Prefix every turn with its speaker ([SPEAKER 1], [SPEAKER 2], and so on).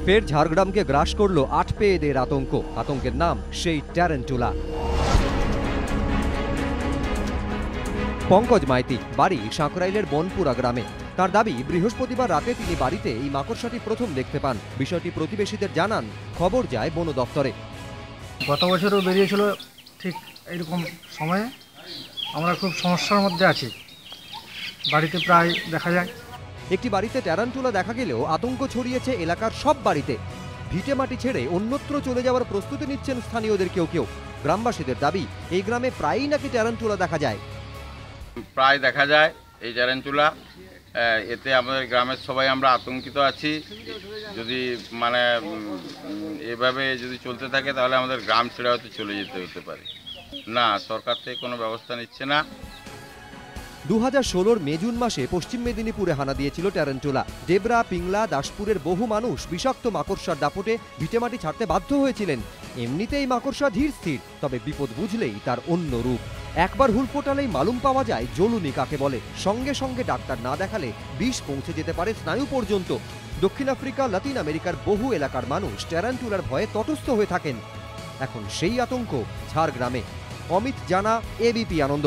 [SPEAKER 1] ফের ঝাড়গ্রামকে গ্রাস করল ৮ পেয়েদের আতঙ্ক। আতঙ্কের নাম সেই ট্যারেন্টুলা। পঙ্কজ মাইতি, বাড়ি সাঁকরাইলের বনপুরা গ্রামে। তার দাবি, বৃহস্পতিবার রাতে তিনি বাড়িতে এই মাকড়সাটি প্রথম দেখতে পান। বিষয়টি প্রতিবেশীদের জানান, খবর যায় বন দপ্তরে।
[SPEAKER 2] গত বছরও বেরিয়েছিল ঠিক এইরকম সময়ে। আমরা খুব সমস্যার মধ্যে আছি, বাড়িতে প্রায় দেখা যায়।
[SPEAKER 1] একটি বাড়িতে ট্যারান্টুলা দেখা গেলেও আতঙ্ক ছড়িয়েছে এলাকার সব বাড়িতে। ভিটে মাটি ছেড়ে অন্যত্র চলে যাওয়ার প্রস্তুতি নিচ্ছেন স্থানীয়দের কেউ কেউ। গ্রামবাসীদের দাবি, এই গ্রামে প্রায়ই নাকি ট্যারান্টুলা দেখা যায়।
[SPEAKER 3] প্রায় দেখা যায় এই ট্যারান্টুলা। এতে আমাদের গ্রামের সবাই আমরা আতঙ্কিত আছি। যদি এভাবে যদি চলতে থাকে তাহলে আমাদের গ্রাম ছেড়ে হয়তো চলে যেতে হতে পারে। না, সরকার থেকে কোনো ব্যবস্থা নিচ্ছে না।
[SPEAKER 1] 2016 মে জুন মাসে পশ্চিম মেদিনীপুরে হানা দিয়েছিল ট্যারান্টুলা। ডেবরা, পিংলা, দাসপুরের বহু মানুষ বিষাক্ত মাকড়সার দাপটে ভিটেমাটি ছাড়তে বাধ্য হয়েছিলেন। এমনিতেই মাকড়সা ধীর স্থির, তবে বিপদ বুঝলেই তার অন্য রূপ। একবার হুল ফোটালেই মালুম পাওয়া যায় জ্বলুনি কাকে বলে। সঙ্গে সঙ্গে ডাক্তার না দেখালে বিষ পৌঁছে যেতে পারে স্নায়ু পর্যন্ত। দক্ষিণ আফ্রিকা, লাতিন আমেরিকার বহু এলাকার মানুষ ট্যারান্টুলার ভয়ে তটস্থ হয়ে থাকেন। এখন সেই আতঙ্ক ঝাড়গ্রামে। অমিত জানা, এবিপি আনন্দ।